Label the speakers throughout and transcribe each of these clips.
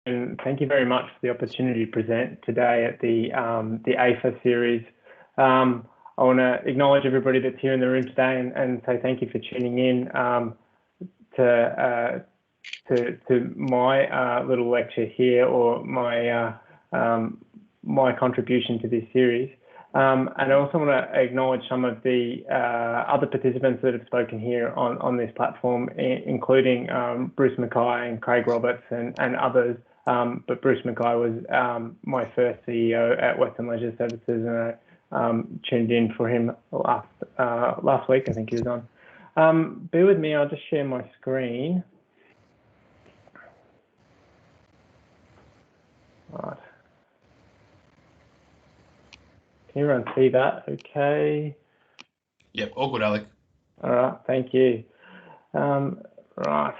Speaker 1: and thank you very much for the opportunity to present today at the AFAR series. I want to acknowledge everybody that's here in the room today and say thank you for tuning in to my little lecture here, or my my contribution to this series. And I also want to acknowledge some of the other participants that have spoken here on this platform, including Bruce Mackay and Craig Roberts and others. But Bruce Mackay was my first CEO at Western Leisure Services, and I tuned in for him last week, I think he was on. Bear with me, I'll just share my screen. Right. Can everyone see that okay?
Speaker 2: Yep, all good, Alek.
Speaker 1: All right, thank you. Right,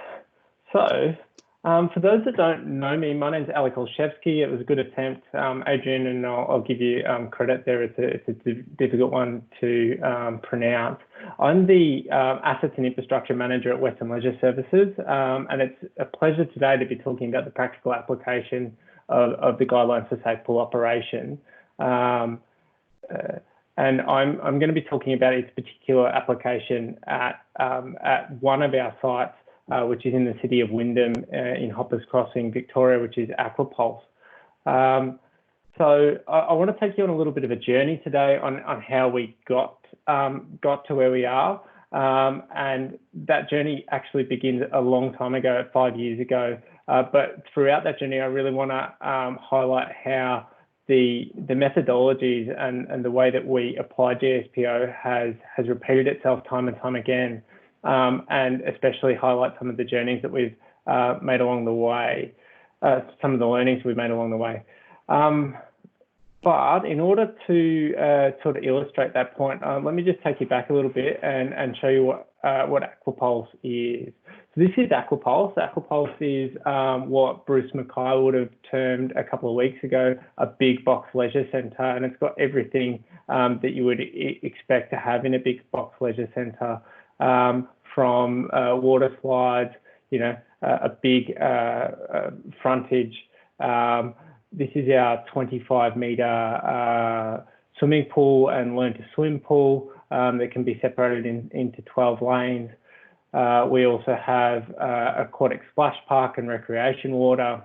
Speaker 1: so for those that don't know me, my name's Alek Olszewski. It was a good attempt, Adrian, and I'll give you credit there. It's a difficult one to pronounce. I'm the Assets and Infrastructure Manager at Western Leisure Services, and it's a pleasure today to be talking about the practical application of the guidelines for safe pool operation. And I'm going to be talking about its particular application at one of our sites, which is in the city of Wyndham in Hoppers Crossing, Victoria, which is AquaPulse. So I want to take you on a little bit of a journey today on how we got to where we are. And that journey actually begins a long time ago, 5 years ago. But throughout that journey, I really want to highlight how the methodologies and the way that we apply GSPO has repeated itself time and time again, and especially highlight some of the journeys that we've made along the way, some of the learnings we've made along the way. But in order to sort of illustrate that point, let me just take you back a little bit and show you what AquaPulse is. So this is AquaPulse. AquaPulse is what Bruce Mackay would have termed a couple of weeks ago a big box leisure centre, and it's got everything that you would expect to have in a big box leisure centre, from water slides, you know, a big frontage. This is our 25-metre swimming pool and learn to swim pool that can be separated into 12 lanes. We also have aquatic splash park and recreation water.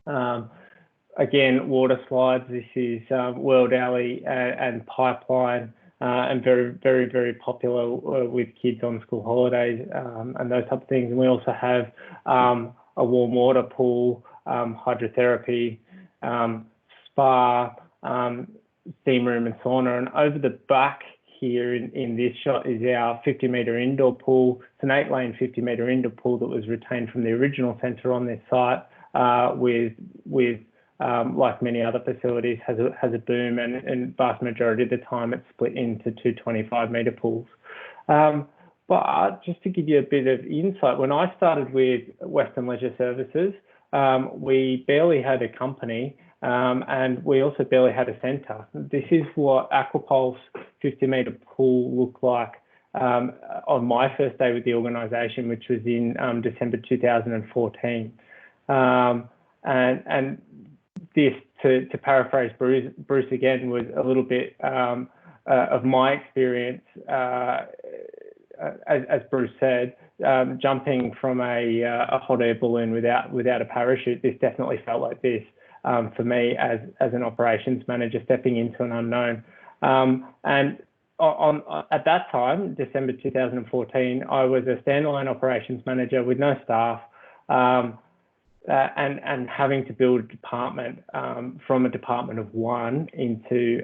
Speaker 1: Again, water slides. This is World Alley and Pipeline, and very, very, very popular with kids on school holidays and those type of things. And we also have a warm water pool, hydrotherapy, spa, steam room and sauna. And over the back here in this shot is our 50-metre indoor pool. It's an 8-lane 50-metre indoor pool that was retained from the original centre on this site, with like many other facilities, has a boom, and vast majority of the time it's split into two 25-metre pools. But just to give you a bit of insight, when I started with Western Leisure Services, we barely had a company, and we also barely had a centre. This is what AquaPulse 50-metre pool looked like on my first day with the organisation, which was in December 2014. And this, to paraphrase Bruce again, was a little bit of my experience, as Bruce said, jumping from a hot air balloon without a parachute. This definitely felt like this for me as an operations manager stepping into an unknown. And at that time, December 2014, I was a standalone operations manager with no staff, and having to build a department from a department of one into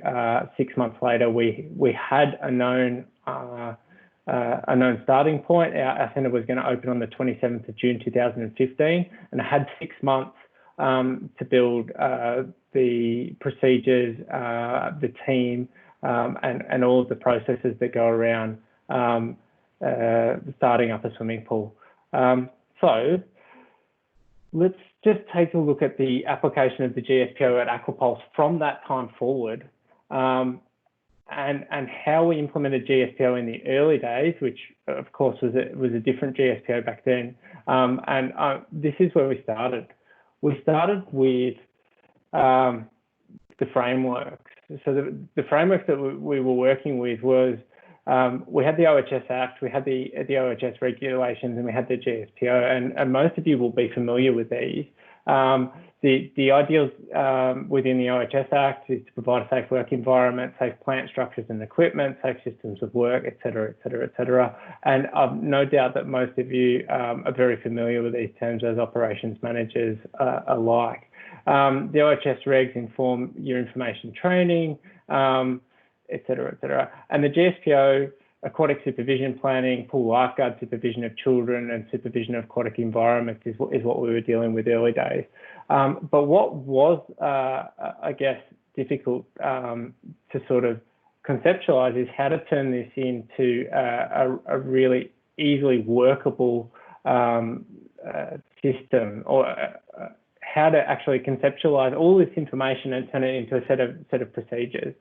Speaker 1: 6 months later, we had a known starting point. Our centre was going to open on the 27th of June 2015, and I had 6 months to build the procedures, the team, and all of the processes that go around starting up a swimming pool. So let's just take a look at the application of the GSPO at AquaPulse from that time forward, and how we implemented GSPO in the early days, which of course was a different GSPO back then. This is where we started. we started with the frameworks. So the frameworks that we were working with was, we had the OHS Act, we had the OHS regulations, and we had the GSPO, and most of you will be familiar with these. The ideals within the OHS Act is to provide a safe work environment, safe plant structures and equipment, safe systems of work, et cetera, et cetera, et cetera. And I've no doubt that most of you are very familiar with these terms as operations managers alike. The OHS regs inform your information training, et cetera, et cetera. And the GSPO, aquatic supervision planning, pool lifeguard supervision of children, and supervision of aquatic environments is what we were dealing with early days. But what was, I guess, difficult to sort of conceptualize is how to turn this into a really easily workable system, or how to actually conceptualize all this information and turn it into a set of procedures.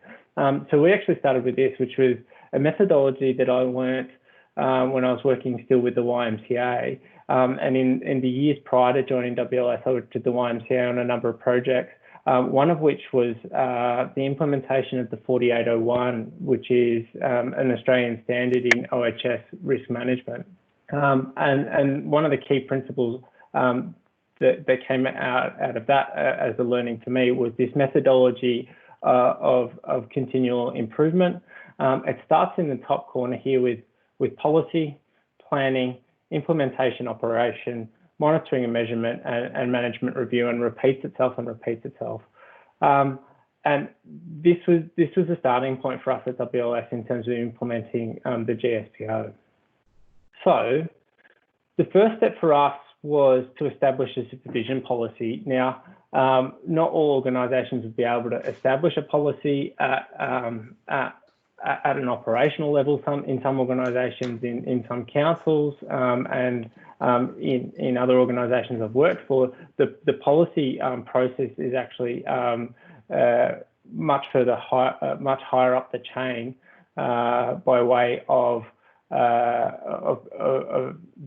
Speaker 1: So we actually started with this, which was a methodology that I learnt when I was working still with the YMCA. And in the years prior to joining WLS, I worked with the YMCA on a number of projects, one of which was the implementation of the 4801, which is an Australian standard in OHS risk management. And one of the key principles that came out of that as a learning for me was this methodology of continual improvement. It starts in the top corner here with policy, planning, implementation, operation, monitoring and measurement, and management review, and repeats itself and repeats itself. And this was a starting point for us at WLS in terms of implementing the GSPO. So the first step for us was to establish a supervision policy. Now, not all organisations would be able to establish a policy at an operational level. In some organisations, in some councils, and in other organisations I've worked for, the policy process is actually much higher up the chain by way of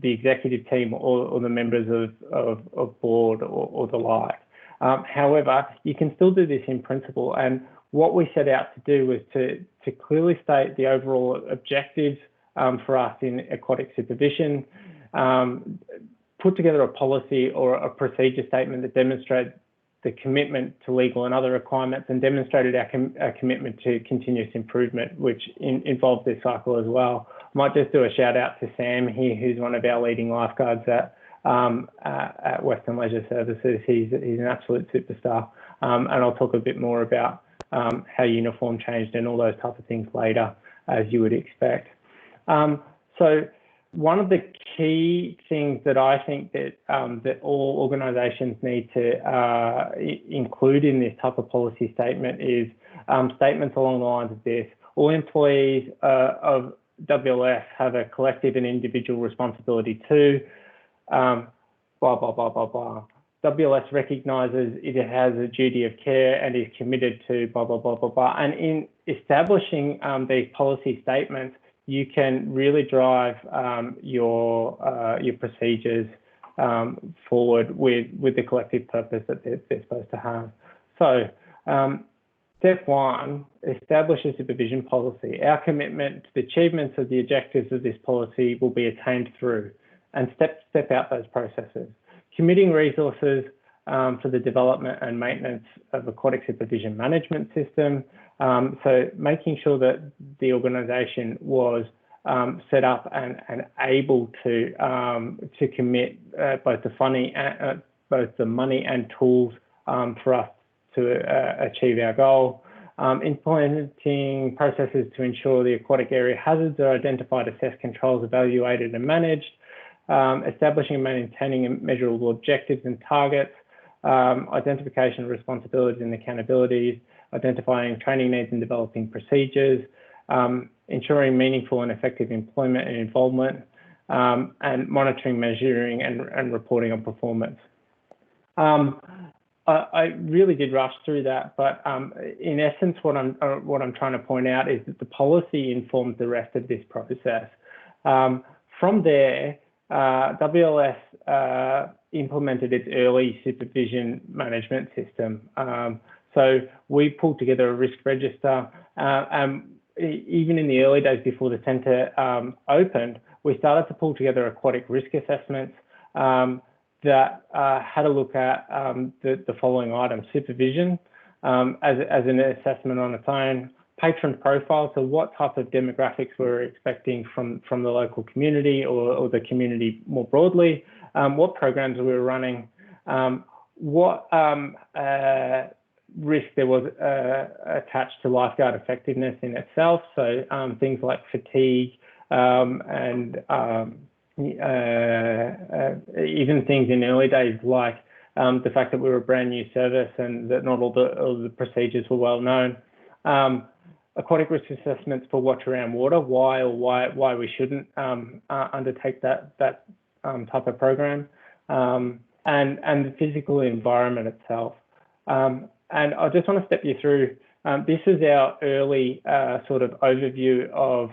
Speaker 1: the executive team or the members of board or the like. However, you can still do this in principle, and what we set out to do was to clearly state the overall objectives for us in aquatic supervision, put together a policy or a procedure statement that demonstrated the commitment to legal and other requirements, and demonstrated our commitment to continuous improvement, which involved this cycle as well. I might just do a shout out to Sam here, who's one of our leading lifeguards at Western Leisure Services. He's an absolute superstar, and I'll talk a bit more about how uniform changed and all those types of things later, as you would expect. So one of the key things that I think that all organisations need to include in this type of policy statement is statements along the lines of this: all employees of WLS have a collective and individual responsibility to blah, blah, blah, blah, blah. WLS recognises it has a duty of care and is committed to blah, blah, blah, blah, blah. And in establishing these policy statements, you can really drive your procedures forward with the collective purpose that they're supposed to have. So step one, establish a supervision policy. Our commitment to the achievements of the objectives of this policy will be attained through, and step out those processes. Committing resources for the development and maintenance of aquatic supervision management system. So making sure that the organisation was set up and able to commit both the money and tools for us to achieve our goal. Implementing processes to ensure the aquatic area hazards are identified, assessed, controls, evaluated and managed. Establishing and maintaining measurable objectives and targets. Identification of responsibilities and accountabilities. Identifying training needs and developing procedures. Ensuring meaningful and effective employment and involvement. And monitoring, measuring and reporting on performance. I really did rush through that, but in essence, what I'm trying to point out is that the policy informs the rest of this process. From there, WLS implemented its early supervision management system. So we pulled together a risk register, and even in the early days before the centre opened, we started to pull together aquatic risk assessments that had a look at the following items: supervision as an assessment on its own, patron profile, so what type of demographics we're expecting from the local community or the community more broadly, what programs we were running, what risk there was attached to lifeguard effectiveness in itself, so things like fatigue and even things in early days like the fact that we were a brand new service and that not all the procedures were well known. Aquatic risk assessments for watch around water, why we shouldn't undertake that type of program, and the physical environment itself. And I just want to step you through. This is our early sort of overview of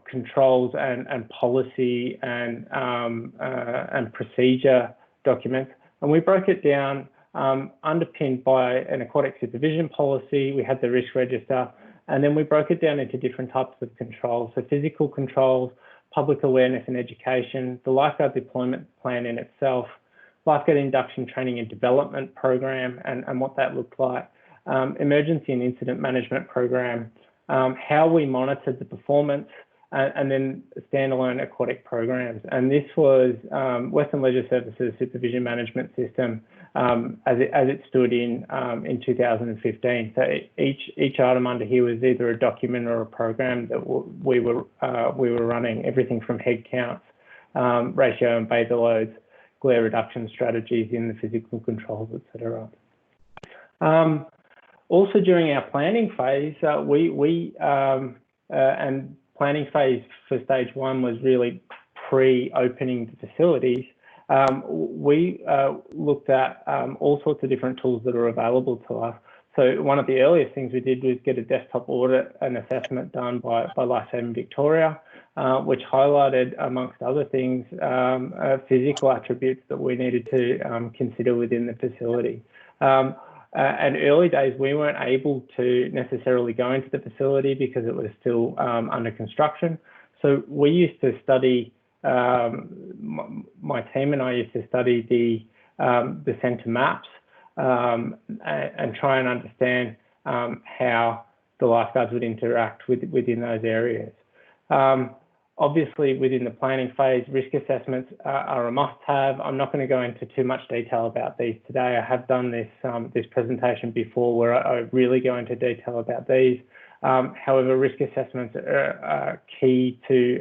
Speaker 1: controls and policy and procedure documents, and we broke it down underpinned by an aquatic supervision policy. We had the risk register, and then we broke it down into different types of controls. So physical controls, public awareness and education, the lifeguard deployment plan in itself, lifeguard induction training and development program and what that looked like, emergency and incident management program, how we monitored the performance, and then standalone aquatic programs. And this was Western Leisure Services Supervision Management System as it stood in 2015. So each item under here was either a document or a program that we were running, everything from head counts, ratio and bather loads, glare reduction strategies in the physical controls, etc. Also during our planning phase, and planning phase for stage one was really pre-opening the facilities. We looked at all sorts of different tools that are available to us. So one of the earliest things we did was get a desktop audit and assessment done by Lifesaving Victoria, which highlighted, amongst other things, physical attributes that we needed to consider within the facility. And early days, we weren't able to necessarily go into the facility because it was still under construction. So we used to study, my team and I used to study the centre maps and try and understand how the lifeguards would interact within those areas. Obviously, within the planning phase, risk assessments are a must-have. I'm not going to go into too much detail about these today. I have done this presentation before where I really go into detail about these. However, risk assessments are key to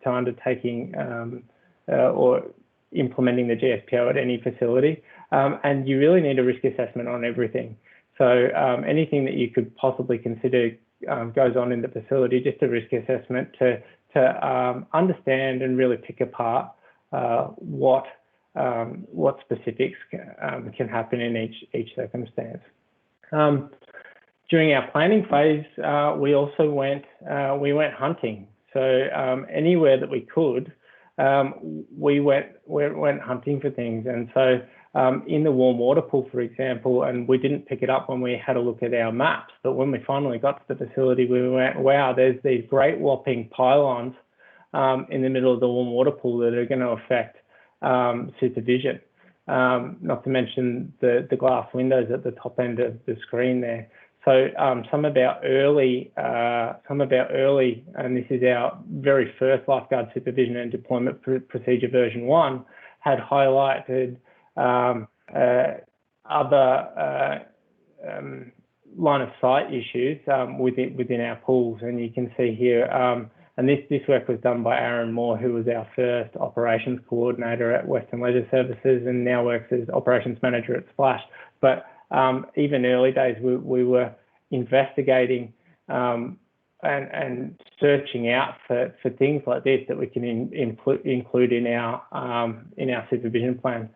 Speaker 1: undertaking or implementing the GSPO at any facility. And you really need a risk assessment on everything. So anything that you could possibly consider goes on in the facility, just a risk assessment to understand and really pick apart what specifics can happen in each circumstance. During our planning phase, we also went hunting. So anywhere that we could, we went hunting for things. And so in the warm water pool, for example, and we didn't pick it up when we had a look at our maps, but when we finally got to the facility, we went, wow, there's these great whopping pylons in the middle of the warm water pool that are going to affect supervision. Not to mention the glass windows at the top end of the screen there. So some of our early, and this is our very first lifeguard supervision and deployment procedure version 1, had highlighted other line of sight issues within our pools, and you can see here. And this work was done by Aaron Moore, who was our first operations coordinator at Western Leisure Services and now works as operations manager at Splash. But even early days, we were investigating and searching out for things like this that we can include in our supervision plan.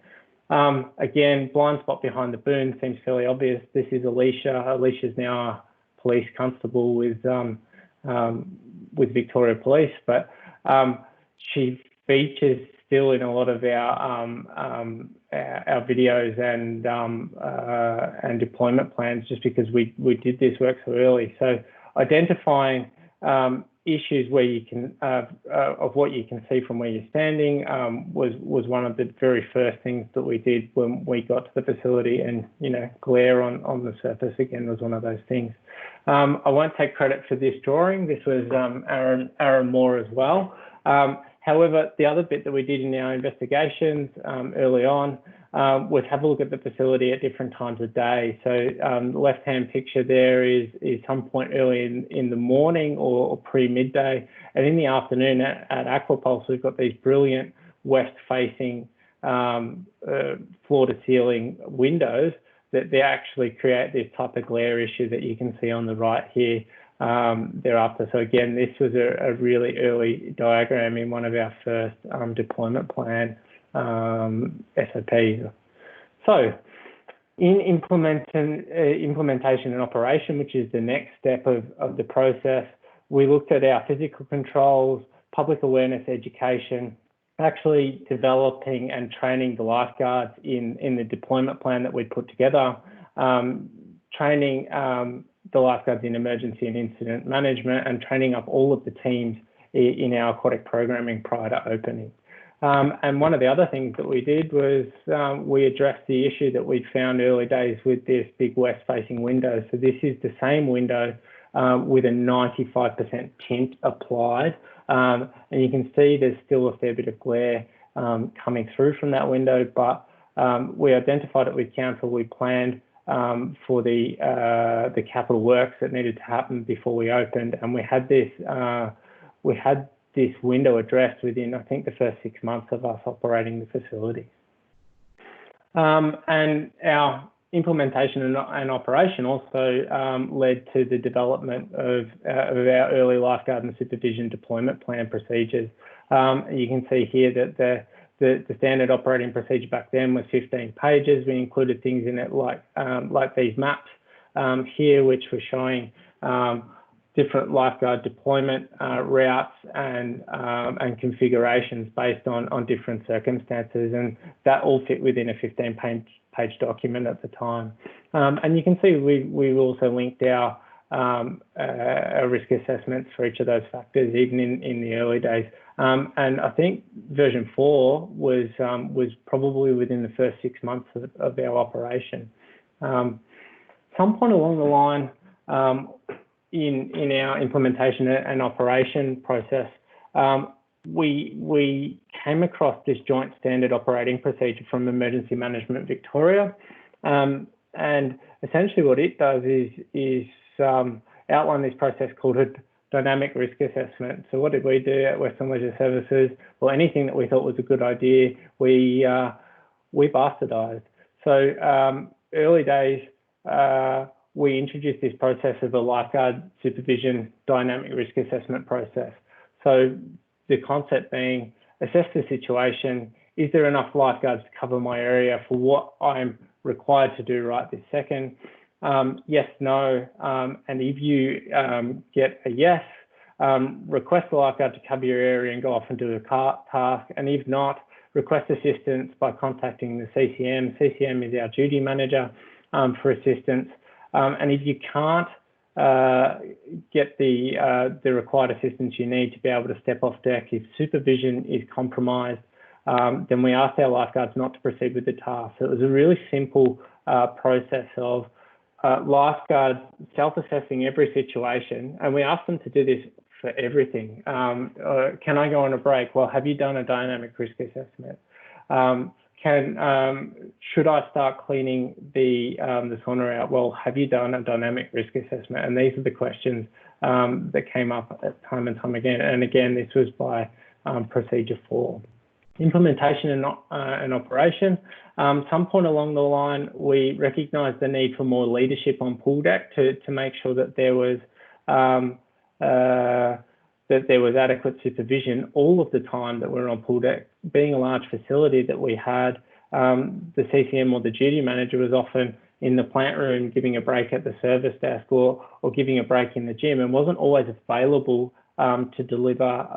Speaker 1: Again, blind spot behind the boom seems fairly obvious. This is Alicia. Alicia's now a police constable with Victoria Police, but she features still in a lot of our videos and deployment plans, just because we did this work so early. So identifying issues where you can of what you can see from where you're standing was one of the very first things that we did when we got to the facility, and glare on the surface again was one of those things. I won't take credit for this drawing. This was Aaron Moore as well. However, the other bit that we did in our investigations early on was have a look at the facility at different times of day. So the left-hand picture there is some point early in the morning or pre-midday. And in the afternoon at AquaPulse, we've got these brilliant west-facing floor-to-ceiling windows that they actually create this type of glare issue that you can see on the right here thereafter. So again, this was a really early diagram in one of our first deployment plan SOPs. So in implementation and operation, which is the next step of the process, we looked at our physical controls, public awareness education, actually developing and training the lifeguards in the deployment plan that we'd put together, training the lifeguards in emergency and incident management, and training up all of the teams in our aquatic programming prior to opening. And one of the other things that we did was we addressed the issue that we'd found early days with this big west-facing window. So this is the same window with a 95% tint applied. And you can see there's still a fair bit of glare coming through from that window, but we identified it with council. We planned for the capital works that needed to happen before we opened, and we had this window addressed within, I think, the first 6 months of us operating the facility. And our implementation and operation also led to the development of our early lifeguard and supervision deployment plan procedures. You can see here that the standard operating procedure back then was 15 pages. We included things in it like these maps here, which were showing different lifeguard deployment routes and configurations based on different circumstances, and that all fit within a 15-page document at the time. And you can see we also linked our risk assessments for each of those factors, even in the early days. And I think version 4 was probably within the first 6 months of our operation. Some point along the line, in our implementation and operation process, we came across this joint standard operating procedure from Emergency Management Victoria. And essentially what it does is outline this process called a dynamic risk assessment. So what did we do at Western Leisure Services? Well, anything that we thought was a good idea, we bastardized. So early days, we introduced this process of a lifeguard supervision dynamic risk assessment process. So the concept being, assess the situation. Is there enough lifeguards to cover my area for what I'm required to do right this second? Yes, no. And if you get a yes, request the lifeguard to cover your area and go off and do a task. And if not, request assistance by contacting the CCM. CCM is our duty manager for assistance. And if you can't get the required assistance you need to be able to step off deck, if supervision is compromised, then we asked our lifeguards not to proceed with the task. So it was a really simple process of lifeguards self-assessing every situation, and we asked them to do this for everything. Can I go on a break? Well, have you done a dynamic risk assessment? Should I start cleaning the sauna out? Well, have you done a dynamic risk assessment? And these are the questions that came up time and time again. And again, this was by procedure 4. Implementation and operation. Some point along the line, we recognised the need for more leadership on pool deck to make sure that there was adequate supervision all of the time that we're on pool deck. Being a large facility that we had, the CCM or the duty manager was often in the plant room giving a break at the service desk or giving a break in the gym, and wasn't always available to deliver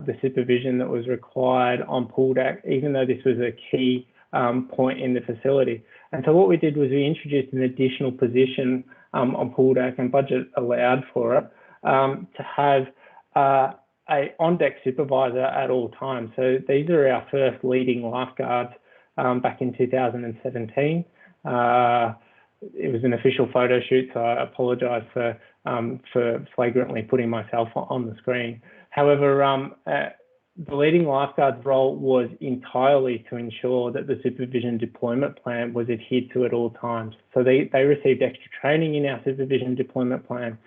Speaker 1: the supervision that was required on pool deck, even though this was a key point in the facility. And so what we did was we introduced an additional position on pool deck, and budget allowed for it, to have a on-deck supervisor at all times. So these are our first leading lifeguards back in 2017. It was an official photo shoot, so I apologise for flagrantly putting myself on the screen. However, the leading lifeguard's role was entirely to ensure that the supervision deployment plan was adhered to at all times. So they received extra training in our supervision deployment plan,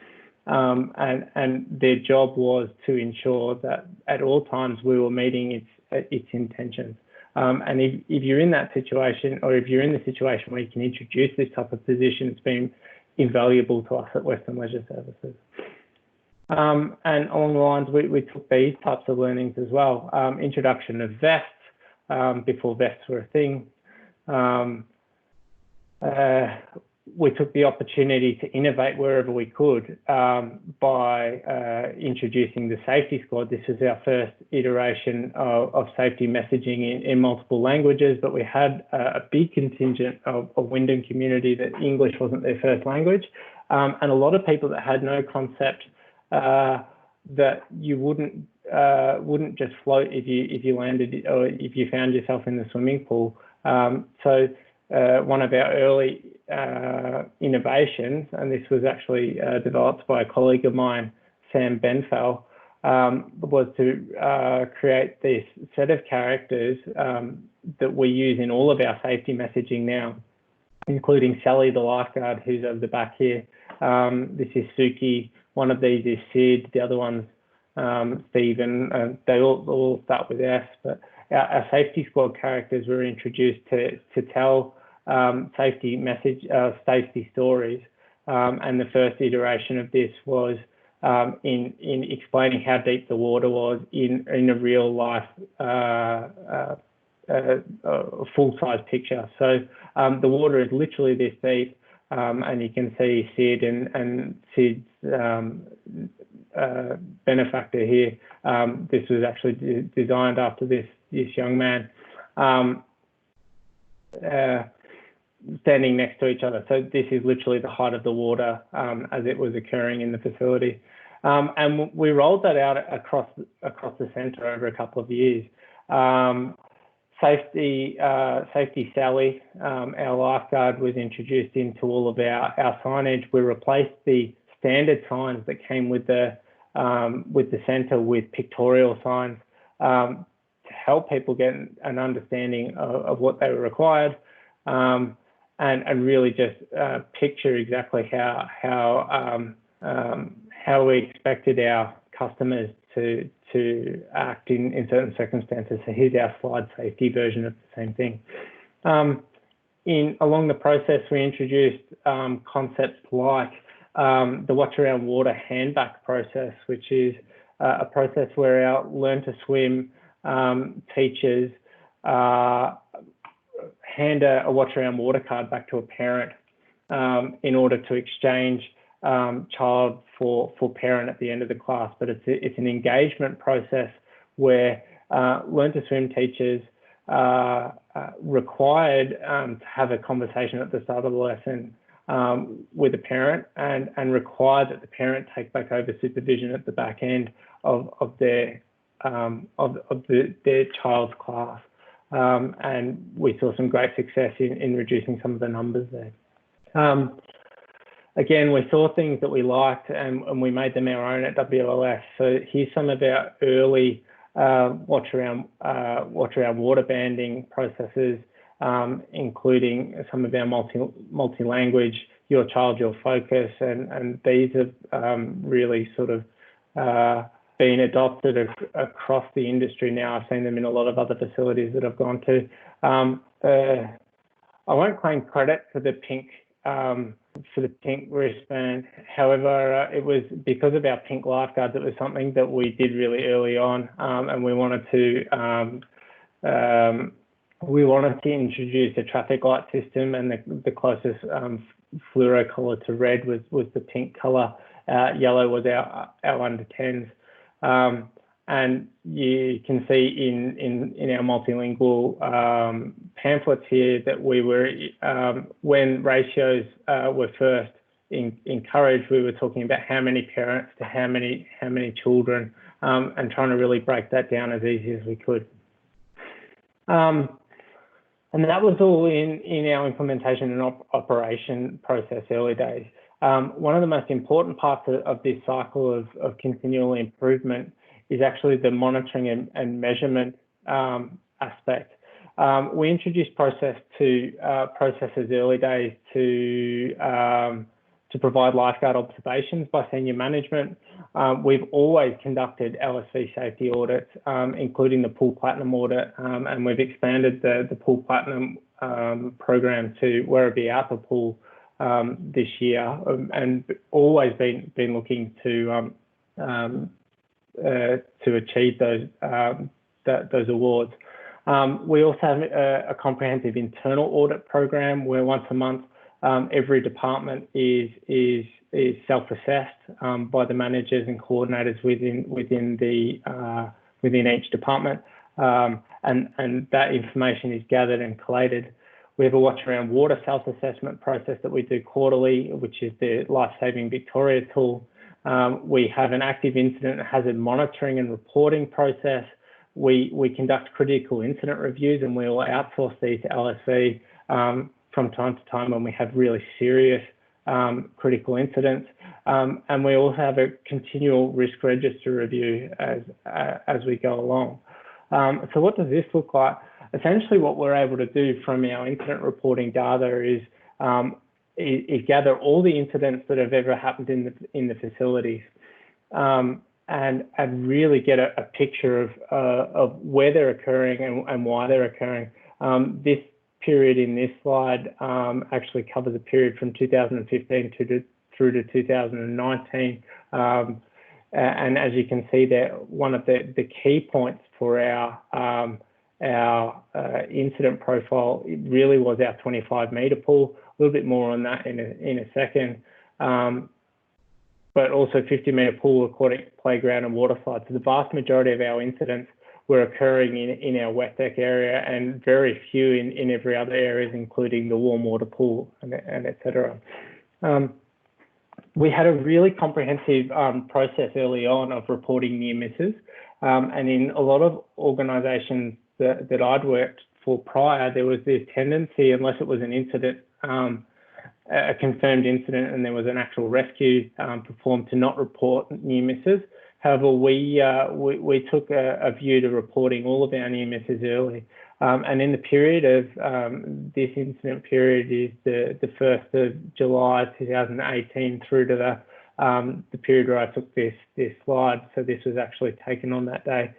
Speaker 1: and their job was to ensure that at all times we were meeting its intentions. And if you're in that situation, or if you're in the situation where you can introduce this type of position, it's been invaluable to us at Western Leisure Services. And along the lines, we took these types of learnings as well. Introduction of vests, before vests were a thing. We took the opportunity to innovate wherever we could by introducing the safety squad. This is our first iteration of safety messaging in multiple languages, but we had a big contingent of Wyndham community that English wasn't their first language, and a lot of people that had no concept that you wouldn't just float if you landed or if you found yourself in the swimming pool. So one of our early innovations, and this was actually developed by a colleague of mine, Sam Benfell, was to create this set of characters that we use in all of our safety messaging now, including Sally, the lifeguard, who's over the back here. This is Suki. One of these is Sid. The other one's Stephen. They all start with S. But our safety squad characters were introduced to tell safety stories, and the first iteration of this was in explaining how deep the water was in a real life full-size picture. So the water is literally this deep, and you can see Sid and Sid's benefactor here. This was actually designed after this young man. Standing next to each other. So this is literally the height of the water as it was occurring in the facility. And we rolled that out across the centre over a couple of years. Safety Sally, our lifeguard, was introduced into all of our signage. We replaced the standard signs that came with the centre with pictorial signs to help people get an understanding of what they were required. And really just picture exactly how we expected our customers to act in certain circumstances. So here's our slide safety version of the same thing. Along the process, we introduced concepts like the Watch Around Water handback process, which is a process where our Learn to Swim teachers hand a Watch Around Water card back to a parent in order to exchange child for parent at the end of the class. But it's an engagement process where Learn to Swim teachers required to have a conversation at the start of the lesson with a parent and required that the parent take back over supervision at the back end of their child's class. And we saw some great success in reducing some of the numbers there. Again, we saw things that we liked and we made them our own at WLS. So here's some of our early watch around water banding processes, including some of our multi-language, Your Child, Your Focus, and these have really sort of been adopted across the industry now. I've seen them in a lot of other facilities that I've gone to. I won't claim credit for the pink wristband. However, it was because of our pink lifeguards. It was something that we did really early on, and we wanted to introduce a traffic light system, and the closest fluoro color to red was the pink color. Yellow was our under 10s. And you can see in our multilingual pamphlets here that we were, when ratios were first encouraged, we were talking about how many parents to how many children, and trying to really break that down as easy as we could. And that was all in our implementation and operation process early days. One of the most important parts of this cycle of continual improvement is actually the monitoring and measurement aspect. We introduced processes early days to provide lifeguard observations by senior management. We've always conducted LSV safety audits, including the Pool Platinum audit, and we've expanded the Pool Platinum program to Werribee AquaPulse this year, and always been looking to achieve those awards. We also have a comprehensive internal audit program where once a month every department is self-assessed by the managers and coordinators within each department, and that information is gathered and collated. We have a watch around water self-assessment process that we do quarterly, which is the Life Saving Victoria tool. We have an active incident and hazard monitoring and reporting process. We conduct critical incident reviews, and we will outsource these to LSV from time to time when we have really serious critical incidents. And we also have a continual risk register review as we go along. So what does this look like? Essentially, what we're able to do from our incident reporting data is gather all the incidents that have ever happened in the facilities, and really get a picture of where they're occurring and why they're occurring. This period in this slide actually covers a period from 2015 through to 2019. And as you can see there, one of the key points for our incident profile, it really was our 25-metre pool. A little bit more on that in a second. But also 50-metre pool, aquatic playground and waterside. So the vast majority of our incidents were occurring in our wet deck area, and very few in every other areas, including the warm water pool and et cetera. We had a really comprehensive process early on of reporting near misses. And in a lot of organisations that I'd worked for prior, there was this tendency, unless it was an incident, a confirmed incident, and there was an actual rescue performed, to not report near misses. However, we took a view to reporting all of our near misses early. And in the period of this incident period is the 1st of July 2018 through to the period where I took this slide. So this was actually taken on that day.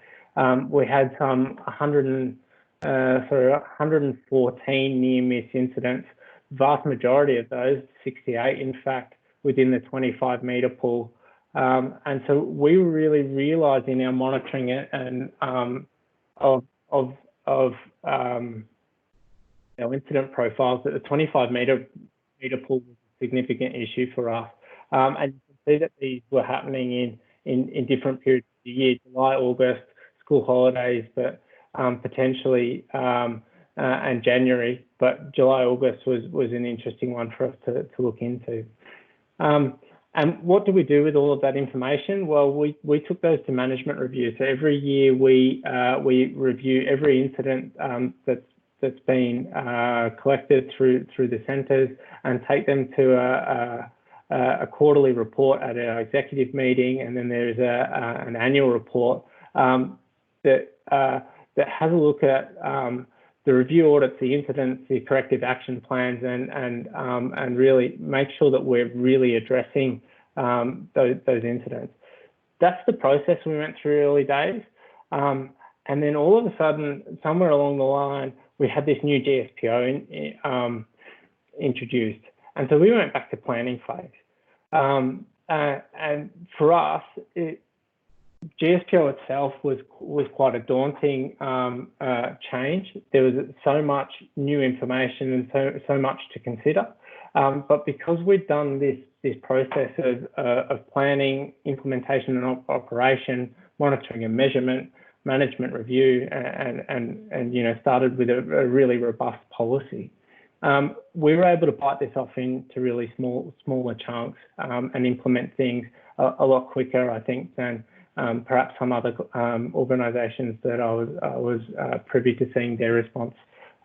Speaker 1: We had some 114 near miss incidents. Vast majority of those, 68 in fact, within the 25-metre pool. And so we were really realising our monitoring and of our incident profiles that the 25-metre pool was a significant issue for us. And you can see that these were happening in different periods of the year: July, August, school holidays, but potentially and January. But July, August was an interesting one for us to look into. And what do we do with all of that information? Well, we took those to management review. So every year we review every incident that's been collected through the centres, and take them to a quarterly report at our executive meeting, and then there's an annual report that has a look at the review audits, the incidents, the corrective action plans, and really make sure that we're really addressing those incidents. That's the process we went through early days. And then all of a sudden, somewhere along the line, we had this new GSPO introduced. And so we went back to planning phase. And for us, GSPO itself was quite a daunting change. There was so much new information and so much to consider. But because we'd done this process of planning, implementation and operation, monitoring and measurement, management review, and started with a really robust policy. We were able to bite this off into really smaller chunks and implement things a lot quicker, I think, than perhaps some other organisations that I was privy to seeing their response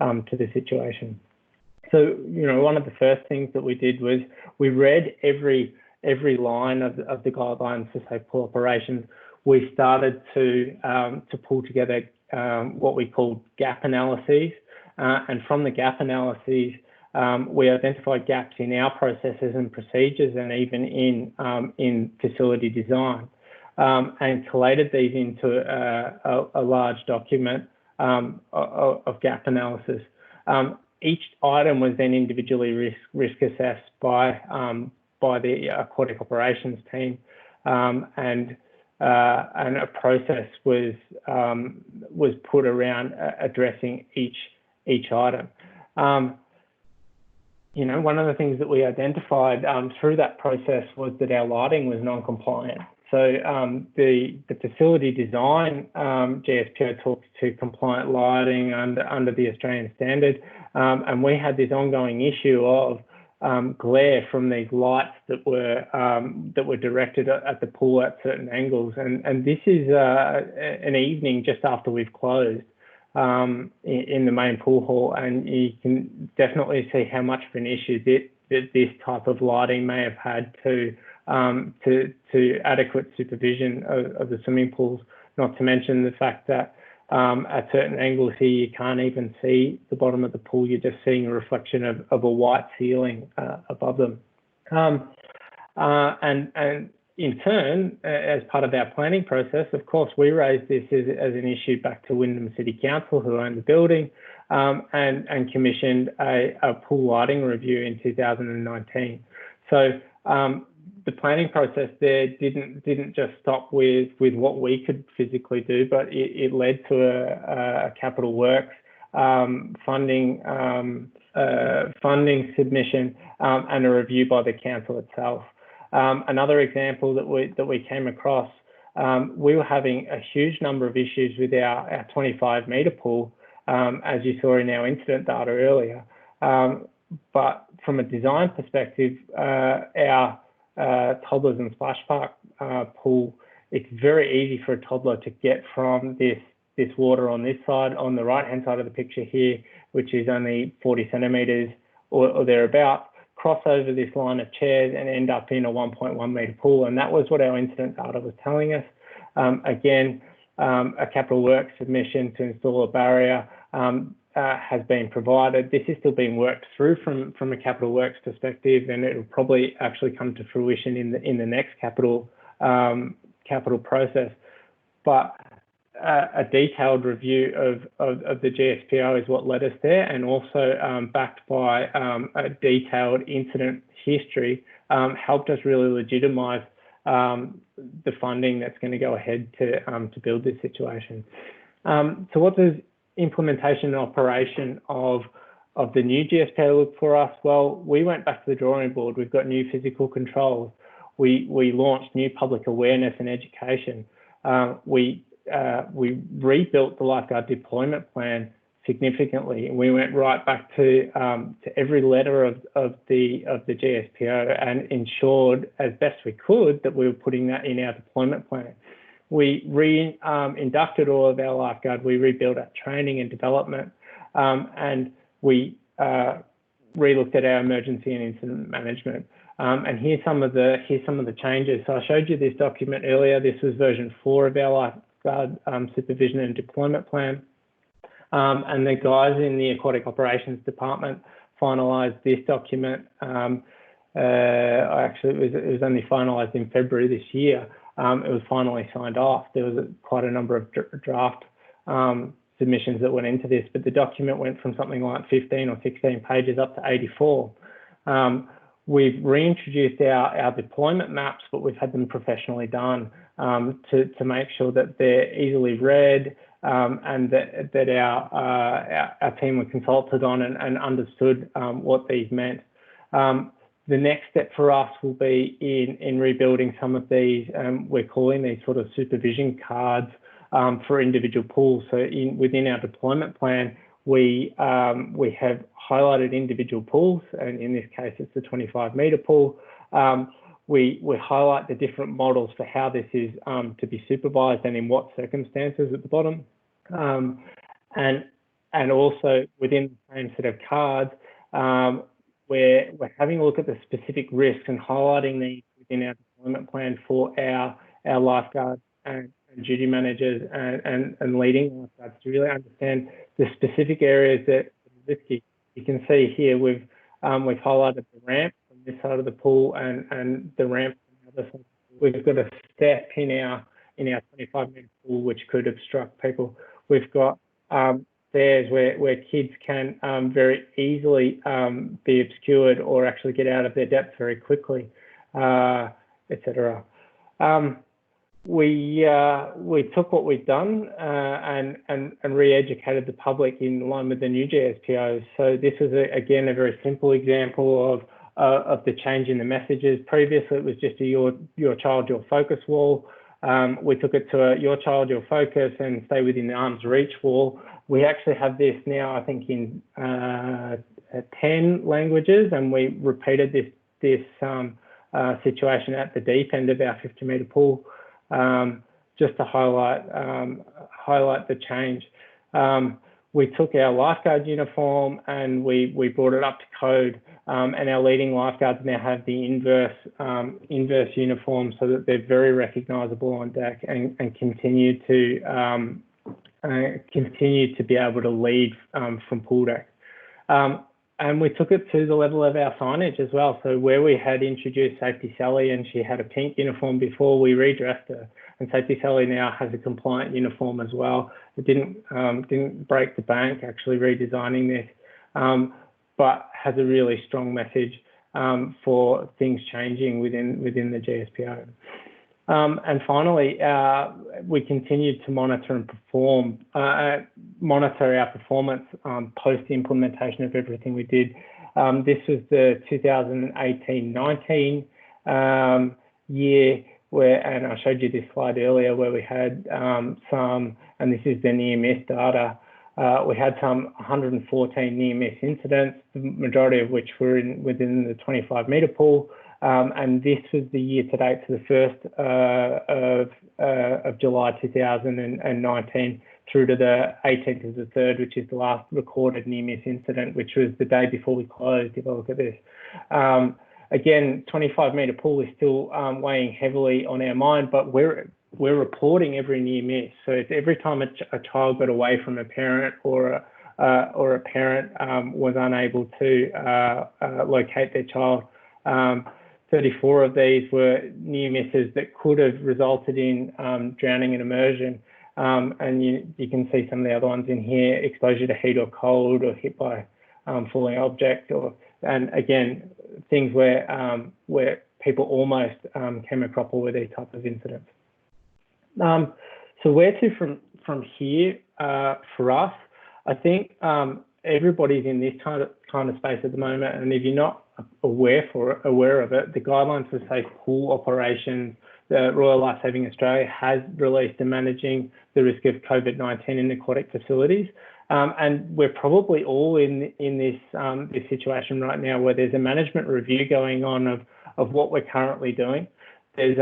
Speaker 1: to the situation. So, one of the first things that we did was we read every line of the guidelines for safe pool operations. We started to pull together what we called gap analyses, and from the gap analyses, we identified gaps in our processes and procedures, and even in facility design, and collated these into a large document of gap analysis. Each item was then individually risk assessed by the aquatic operations team, and a process was put around addressing each item. One of the things that we identified through that process was that our lighting was non-compliant. So the facility design GSPO talks to compliant lighting under the Australian standard, and we had this ongoing issue of glare from these lights that were directed at the pool at certain angles, and this is an evening just after we've closed in the main pool hall, and you can definitely see how much of an issue that this type of lighting may have had to adequate supervision of the swimming pools, not to mention the fact that at certain angles here, you can't even see the bottom of the pool. You're just seeing a reflection of a white ceiling above them. And in turn, as part of our planning process, of course, we raised this as an issue back to Wyndham City Council, who owned the building, and commissioned a pool lighting review in 2019. So the planning process there didn't just stop with what we could physically do, but it led to a capital works funding submission and a review by the council itself. Another example that we came across, we were having a huge number of issues with our 25-metre pool, as you saw in our incident data earlier. But from a design perspective, our toddlers and splash park pool, it's very easy for a toddler to get from this water on this side, on the right-hand side of the picture here, which is only 40 centimetres or thereabouts, cross over this line of chairs and end up in a 1.1 metre pool. And that was what our incident data was telling us. Again, a capital works submission to install a barrier has been provided. This is still being worked through from a capital works perspective, and it will probably actually come to fruition in the next capital process. But a detailed review of the GSPO is what led us there, and also backed by a detailed incident history helped us really legitimise the funding that's going to go ahead to build this situation. So what does implementation and operation of the new GSPO look for us? Well, we went back to the drawing board. We've got new physical controls. We launched new public awareness and education. We rebuilt the lifeguard deployment plan significantly, and we went right back to every letter of the GSPO and ensured as best we could that we were putting that in our deployment plan. We inducted all of our lifeguard. We rebuilt our training and development, and we re-looked at our emergency and incident management. And here's some of the changes. So I showed you this document earlier. This was version 4 of our lifeguard supervision and deployment plan. And the guys in the aquatic operations department finalised this document. Actually, it was only finalised in February this year. It was finally signed off. There was quite a number of draft submissions that went into this, but the document went from something like 15 or 16 pages up to 84. We've reintroduced our deployment maps, but we've had them professionally done to make sure that they're easily read and that our team were consulted on and understood what these meant. The next step for us will be in rebuilding some of these, we're calling these sort of supervision cards for individual pools. So within our deployment plan, we have highlighted individual pools, and in this case, it's the 25-metre pool. We highlight the different models for how this is to be supervised and in what circumstances at the bottom. And also within the same set of cards, we're having a look at the specific risks and highlighting these within our deployment plan for our lifeguards and duty managers and leading lifeguards to really understand the specific areas that are risky. You can see here we've highlighted the ramp from this side of the pool and the ramp from the other side. We've got a step in our 25-metre pool which could obstruct people. We've got stairs where kids can very easily be obscured or actually get out of their depth very quickly, etc. We took what we've done and re-educated the public in line with the new GSPOs. So this is again a very simple example of the change in the messages. Previously, it was just a your child, your focus wall. We took it to a your child, your focus, and stay within the arm's reach wall. We actually have this now, I think, in 10 languages, and we repeated this situation at the deep end of our 50-metre pool, just to highlight the change. We took our lifeguard uniform and we brought it up to code, and our leading lifeguards now have the inverse uniform so that they're very recognisable on deck and continue to be able to lead from pool deck. And we took it to the level of our signage as well. So where we had introduced Safety Sally and she had a pink uniform before, we redressed her. And Safety Sally now has a compliant uniform as well. It didn't break the bank actually redesigning this, but has a really strong message for things changing within the GSPO. And finally, we continued to monitor and monitor our performance post-implementation of everything we did. This was the 2018-19 year and I showed you this slide earlier where we had and this is the near-miss data, we had some 114 near-miss incidents, the majority of which were within the 25-metre pool. And this was the year to date to the 1st of July 2019 through to the 18th of the 3rd, which is the last recorded near-miss incident, which was the day before we closed, if I look at this. Again, 25-metre pool is still weighing heavily on our mind, but we're reporting every near-miss. So it's every time a child got away from a parent or a parent was unable to locate their child. 34 of these were near misses that could have resulted in drowning and immersion. And you can see some of the other ones in here: exposure to heat or cold, or hit by falling object, and again, things where people almost came a cropper with these type of incidents. So where to from here for us? I think everybody's in this kind of space at the moment, and if you're not aware of it, the guidelines for safe pool operations, the Royal Lifesaving Australia has released in managing the risk of COVID-19 in aquatic facilities. And we're probably all in this situation right now where there's a management review going on of what we're currently doing. There's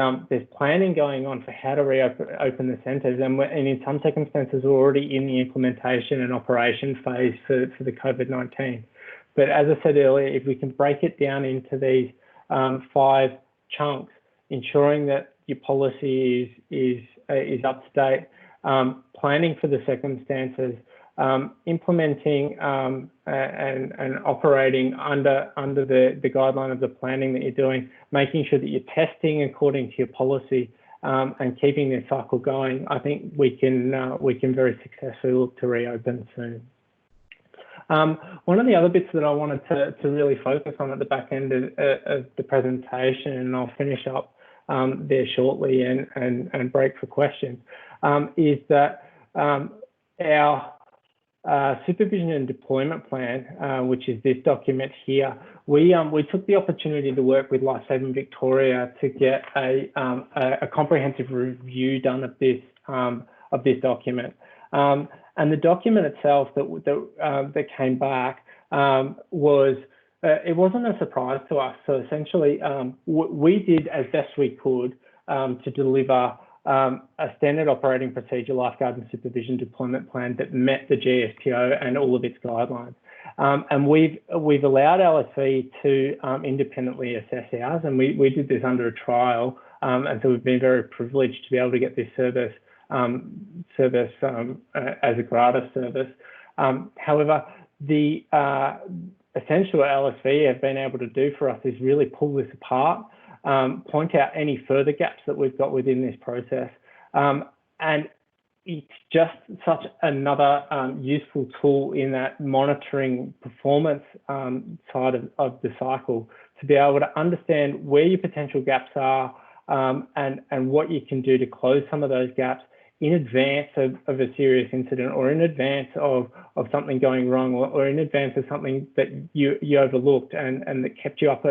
Speaker 1: planning going on for how to reopen the centres, and in some circumstances we're already in the implementation and operation phase for the COVID-19. But as I said earlier, if we can break it down into these 5 chunks, ensuring that your policy is up to date, planning for the circumstances, implementing and operating under the guideline of the planning that you're doing, making sure that you're testing according to your policy, and keeping this cycle going, I think we can very successfully look to reopen soon. One of the other bits that I wanted to really focus on at the back end of the presentation, and I'll finish up there shortly and break for questions, is that our Supervision and Deployment Plan, which is this document here, we took the opportunity to work with Lifesaving Victoria to get a comprehensive review done of this document. And the document itself that came back was it wasn't a surprise to us. So essentially, we did as best we could to deliver a standard operating procedure, lifeguard and supervision deployment plan that met the GSPO and all of its guidelines. And we've allowed LSV to independently assess ours, and we did this under a trial, and so we've been very privileged to be able to get this service as a gratis service. However, the essentially what LSV have been able to do for us is really pull this apart, point out any further gaps that we've got within this process. And it's just such another useful tool in that monitoring performance side of the cycle, to be able to understand where your potential gaps are and what you can do to close some of those gaps in advance of a serious incident, or in advance of something going wrong, or in advance of something that you overlooked and that kept you up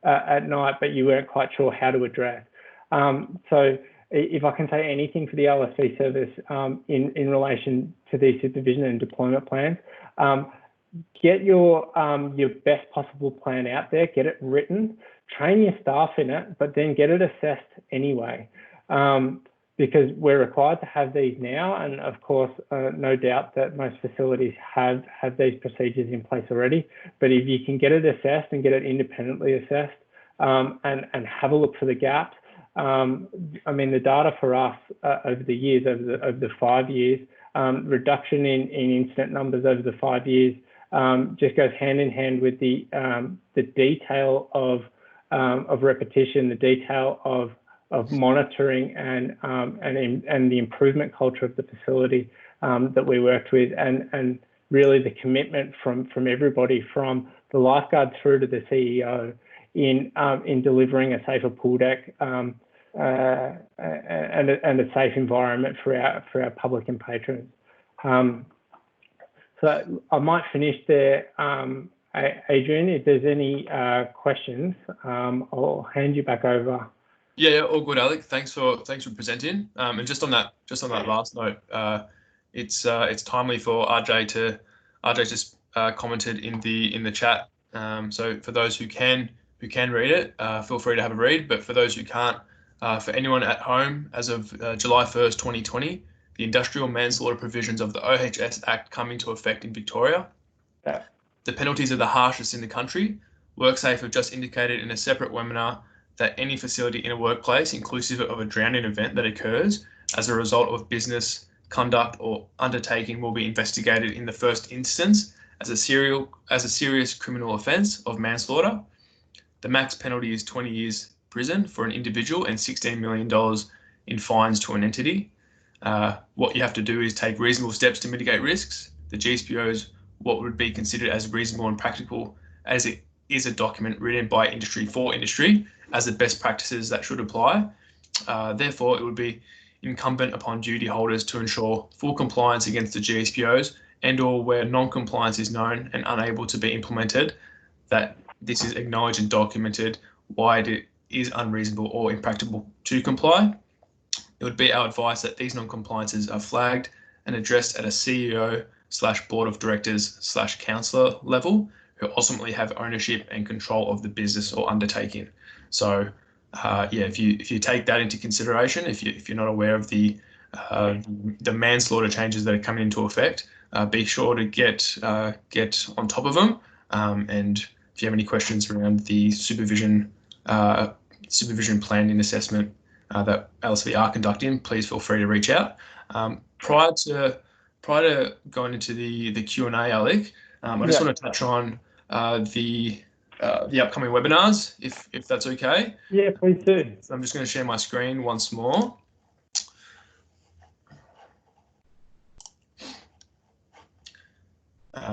Speaker 1: at night, but you weren't quite sure how to address. So if I can say anything for the LSV service in relation to these supervision and deployment plans, get your best possible plan out there, get it written, train your staff in it, but then get it assessed anyway. Because we're required to have these now, and of course, no doubt that most facilities have these procedures in place already. But if you can get it assessed and get it independently assessed, and have a look for the gaps, I mean, the data for us over the years, over the 5 years, reduction in incident numbers over the 5 years just goes hand in hand with the detail of repetition, the detail of monitoring and the improvement culture of the facility that we worked with, and really the commitment from everybody, from the lifeguard through to the CEO, in delivering a safer pool deck and a safe environment for our public and patrons. So I might finish there, Adrian. If there's any questions, I'll hand you back over.
Speaker 2: Yeah, all good, Alek. Thanks for presenting. And just on that last note, it's timely for RJ just commented in the chat. So for those who can read it, feel free to have a read. But for those who can't, for anyone at home, as of July 1st, 2020, the industrial manslaughter provisions of the OHS Act come into effect in Victoria.
Speaker 1: Yeah.
Speaker 2: The penalties are the harshest in the country. WorkSafe have just indicated in a separate webinar that any facility in a workplace, inclusive of a drowning event that occurs as a result of business conduct or undertaking, will be investigated in the first instance as a serious criminal offence of manslaughter. The max penalty is 20 years prison for an individual and $16 million in fines to an entity. What you have to do is take reasonable steps to mitigate risks. The GSPOs, what would be considered as reasonable and practical, as it is a document written by industry for industry, as the best practices that should apply. Therefore, it would be incumbent upon duty holders to ensure full compliance against the GSPOs, and or where non-compliance is known and unable to be implemented, that this is acknowledged and documented why it is unreasonable or impractical to comply. It would be our advice that these non-compliances are flagged and addressed at a CEO/board of directors/councillor level, who ultimately have ownership and control of the business or undertaking. So if you take that into consideration, if you're not aware of the manslaughter changes that are coming into effect, be sure to get on top of them. And if you have any questions around the supervision plan and assessment that LSV are conducting, please feel free to reach out. Prior to going into the Q&A, Alek, I just want to touch on the upcoming webinars, if that's okay.
Speaker 1: Yeah, please do.
Speaker 2: So I'm just going to share my screen once more.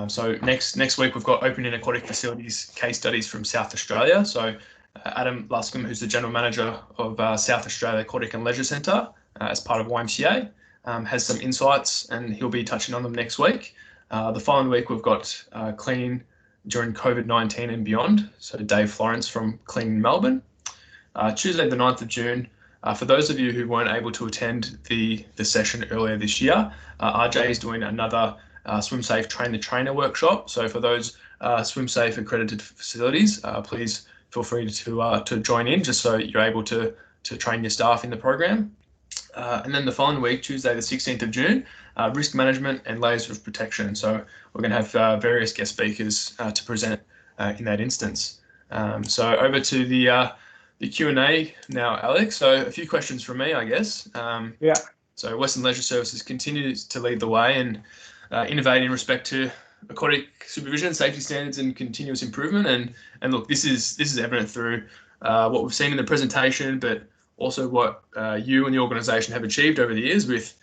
Speaker 2: So next week we've got open and aquatic facilities case studies from South Australia. So Adam Luscombe, who's the General Manager of South Australia Aquatic and Leisure Centre as part of YMCA, has some insights, and he'll be touching on them next week. The following week, we've got cleaning during COVID-19 and beyond. So Dave Florence from Clean Melbourne. Tuesday, the 9th of June. For those of you who weren't able to attend the session earlier this year, RJ is doing another Swim Safe Train the Trainer workshop. So for those Swim Safe accredited facilities, please feel free to join in, just so you're able to train your staff in the program. And then the following week, Tuesday, the 16th of June, risk management and layers of protection. So we're going to have various guest speakers to present in that instance. So over to the Q&A now, Alek. So a few questions from me, I guess.
Speaker 1: Yeah.
Speaker 2: So Western Leisure Services continues to lead the way and innovate in respect to aquatic supervision, safety standards, and continuous improvement. And look, this is evident through what we've seen in the presentation, but also what you and the organisation have achieved over the years with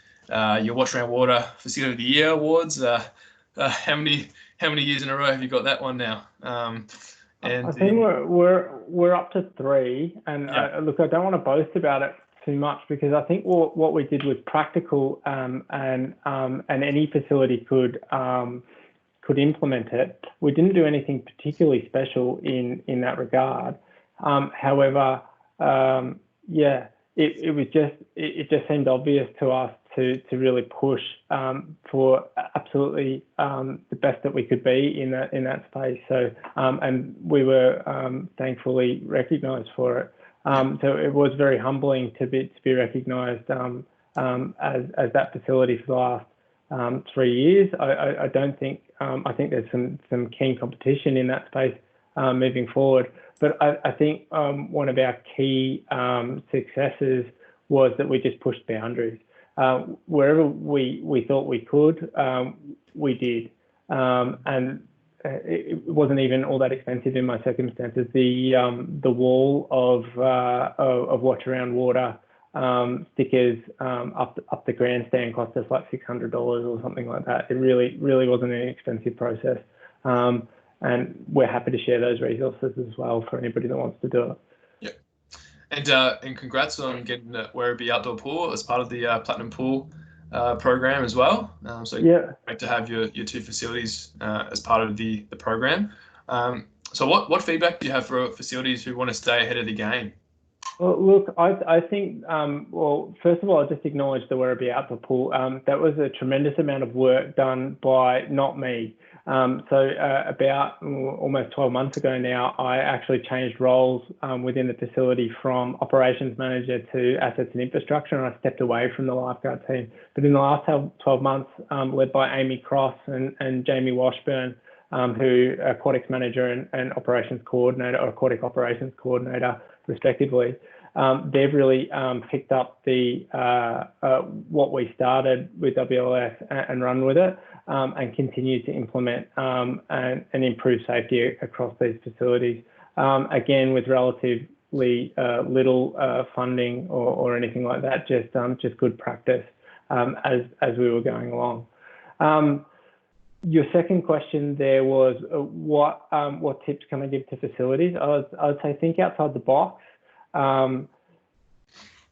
Speaker 2: your Watch Around Water Facility of the Year awards. How many years in a row have you got that one now?
Speaker 1: And I think we're up to 3. And yeah. Look, I don't want to boast about it too much, because I think what we did was practical, and any facility could implement it. We didn't do anything particularly special in that regard. However, it just seemed obvious to us to really push for absolutely the best that we could be in that space. So and we were thankfully recognised for it. So it was very humbling to be recognised as that facility for the last 3 years. I don't think I think there's some keen competition in that space moving forward. But I think one of our key successes was that we just pushed boundaries. Wherever we thought we could, we did. And it wasn't even all that expensive in my circumstances. The wall of Watch Around Water stickers up the grandstand cost us like $600 or something like that. It really wasn't an expensive process. And we're happy to share those resources as well for anybody that wants to do it.
Speaker 2: Yeah. And congrats on getting the Werribee Outdoor Pool as part of the Platinum Pool program as well. So yeah, great to have your 2 facilities as part of the program. So what feedback do you have for facilities who want to stay ahead of the game?
Speaker 1: Well, look, I think, well, first of all, I'll just acknowledge the Werribee Outdoor Pool. That was a tremendous amount of work done by not me. So about almost 12 months ago now, I actually changed roles within the facility from operations manager to assets and infrastructure, and I stepped away from the lifeguard team. But in the last 12 months, led by Amy Cross and Jamie Washburn, who are aquatics manager and operations coordinator, or aquatic operations coordinator, respectively, they've really picked up what we started with WLS and run with it. And continue to implement and improve safety across these facilities. Again, with relatively little funding or anything like that, just good practice as we were going along. Your second question there was what tips can I give to facilities? I would say think outside the box.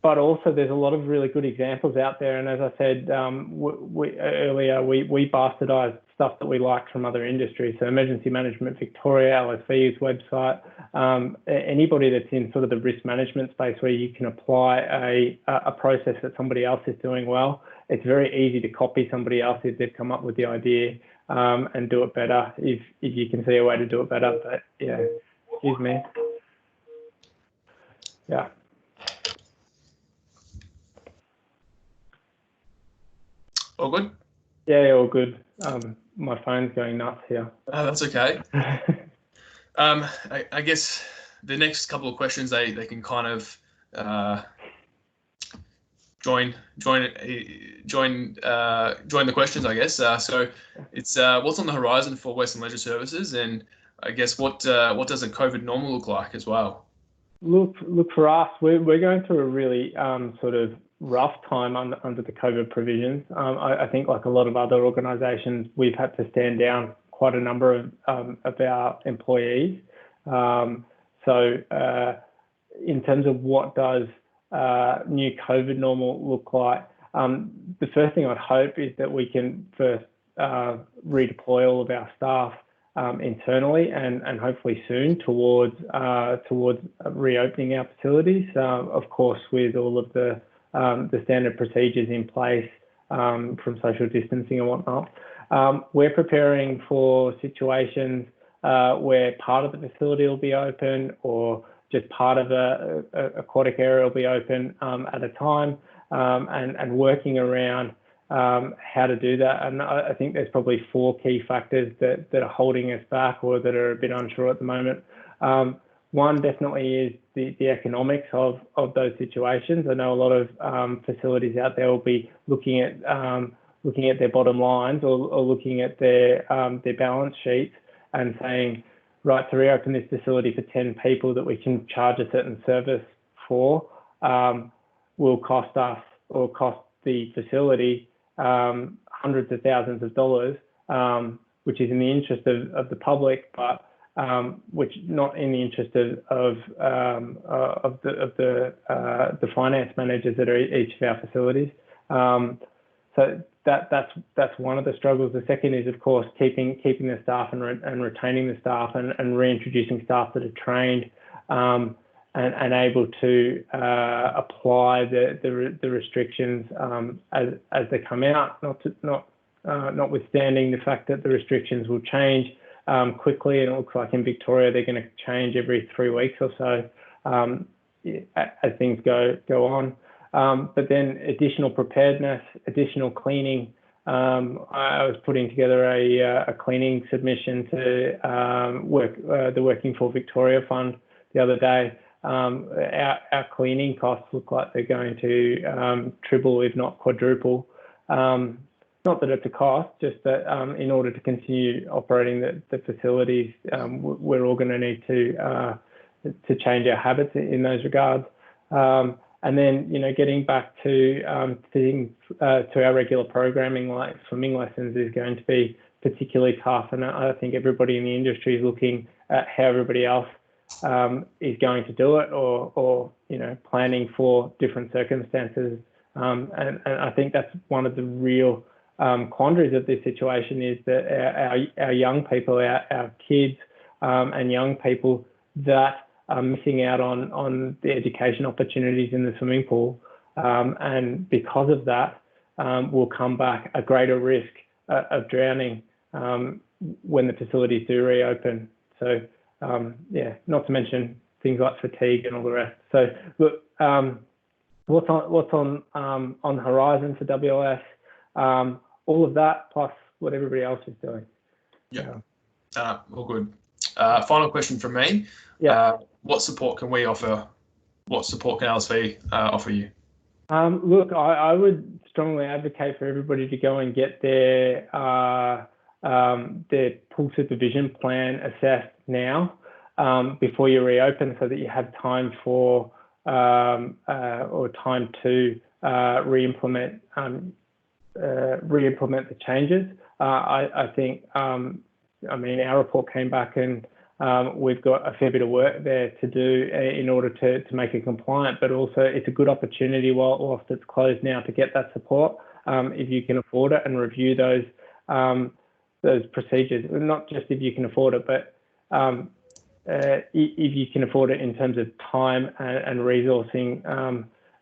Speaker 1: But also there's a lot of really good examples out there. And as I said earlier, we bastardized stuff that we liked from other industries. So Emergency Management Victoria, LSV's website, anybody that's in sort of the risk management space where you can apply a process that somebody else is doing well. It's very easy to copy somebody else if they've come up with the idea and do it better if you can see a way to do it better. But yeah, excuse me. Yeah.
Speaker 2: All good?
Speaker 1: Yeah, all good. My phone's going nuts here.
Speaker 2: That's okay. I guess the next couple of questions they can kind of join the questions, I guess. So it's what's on the horizon for Western Leisure Services, and I guess what does a COVID normal look like as well?
Speaker 1: Look for us, we're going through a really sort of rough time under the COVID provisions. I think like a lot of other organisations, we've had to stand down quite a number of our employees. So in terms of what does new COVID normal look like, the first thing I'd hope is that we can first redeploy all of our staff internally and hopefully soon towards reopening our facilities. Of course, with all of the standard procedures in place from social distancing and whatnot. We're preparing for situations where part of the facility will be open or just part of a aquatic area will be open at a time, and working around how to do that. And I think there's probably 4 key factors that are holding us back or that are a bit unsure at the moment. One definitely is the economics of those situations. I know a lot of facilities out there will be looking at their bottom lines or looking at their balance sheets and saying, right, to reopen this facility for 10 people that we can charge a certain service for will cost us or cost the facility hundreds of thousands of dollars, which is in the interest of the public, but which not in the interest of the finance managers at each of our facilities. So that's one of the struggles. The second is, of course, keeping the staff and retaining the staff and reintroducing staff that are trained and able to apply the restrictions as they come out. Notwithstanding the fact that the restrictions will change quickly, and it looks like in Victoria they're going to change every 3 weeks or so as things go on. But then additional preparedness, additional cleaning. I was putting together a cleaning submission to the Working for Victoria Fund the other day. Our cleaning costs look like they're going to triple, if not quadruple. Not that it's a cost, just that in order to continue operating the facilities, we're all going to need to change our habits in those regards. And then, getting back to our regular programming, like swimming lessons, is going to be particularly tough. And I think everybody in the industry is looking at how everybody else is going to do it, or planning for different circumstances. And I think that's one of the real quandaries of this situation, is that our young people, our kids and young people that are missing out on the education opportunities in the swimming pool, and because of that will come back a greater risk of drowning when the facilities do reopen. So not to mention things like fatigue and all the rest. So look, what's on the horizon for WLS? All of that plus what everybody else is doing.
Speaker 2: All good. Final question from me. What support can we offer? What support can LSV offer you?
Speaker 1: Look, I would strongly advocate for everybody to go and get their pool supervision plan assessed now, before you reopen, so that you have time for or time to re-implement the changes. I think, our report came back and we've got a fair bit of work there to do in order to make it compliant, but also it's a good opportunity whilst it's closed now to get that support, if you can afford it, and review those procedures. Not just if you can afford it, but if you can afford it in terms of time and resourcing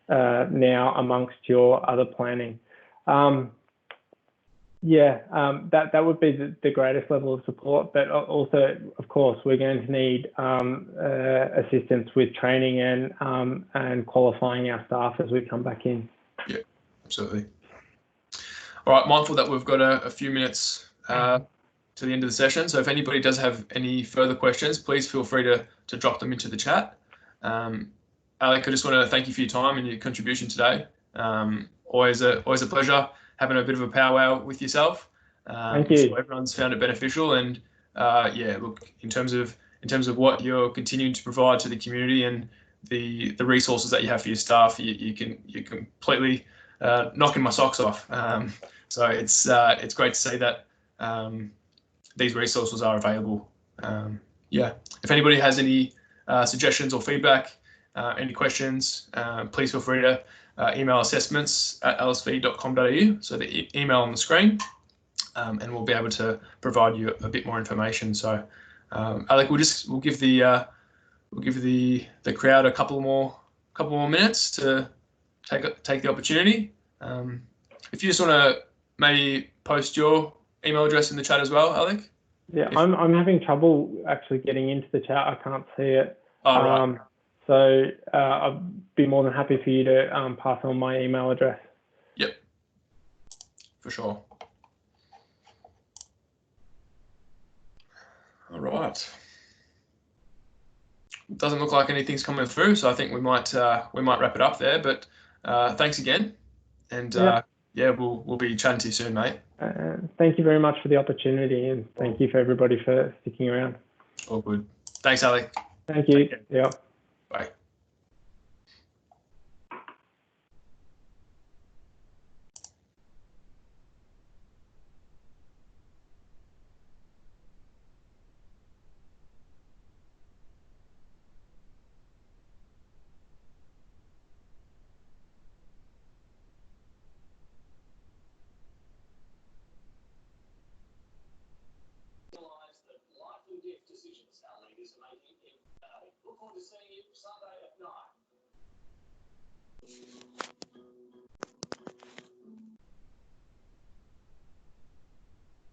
Speaker 1: now amongst your other planning. That would be the greatest level of support, but also, of course, we're going to need assistance with training and qualifying our staff as we come back in.
Speaker 2: Yeah, absolutely. All right, mindful that we've got a few minutes to the end of the session, so if anybody does have any further questions, please feel free to drop them into the chat. Alek, I just want to thank you for your time and your contribution today. Always a pleasure having a bit of a powwow with yourself.
Speaker 1: Thank you.
Speaker 2: So everyone's found it beneficial, and look, in terms of what you're continuing to provide to the community and the resources that you have for your staff, you're completely knocking my socks off. So it's great to see that these resources are available. If anybody has any suggestions or feedback, any questions, please feel free to email assessments@lsv.com.au, so the email on the screen. and we'll be able to provide you a bit more information. So, Alek, we'll give the crowd a couple more minutes to take the opportunity. If you just want to maybe post your email address in the chat as well, Alek.
Speaker 1: Yeah, I'm having trouble actually getting into the chat. I can't see it.
Speaker 2: Oh, right.
Speaker 1: So I'd be more than happy for you to pass on my email address.
Speaker 2: Yep, for sure. All right. Doesn't look like anything's coming through, so I think we might wrap it up there. But thanks again, and we'll be chatting to you soon, mate.
Speaker 1: Thank you very much for the opportunity, and thank you for everybody for sticking around.
Speaker 2: All good. Thanks, Alek.
Speaker 1: Thank you. Yeah.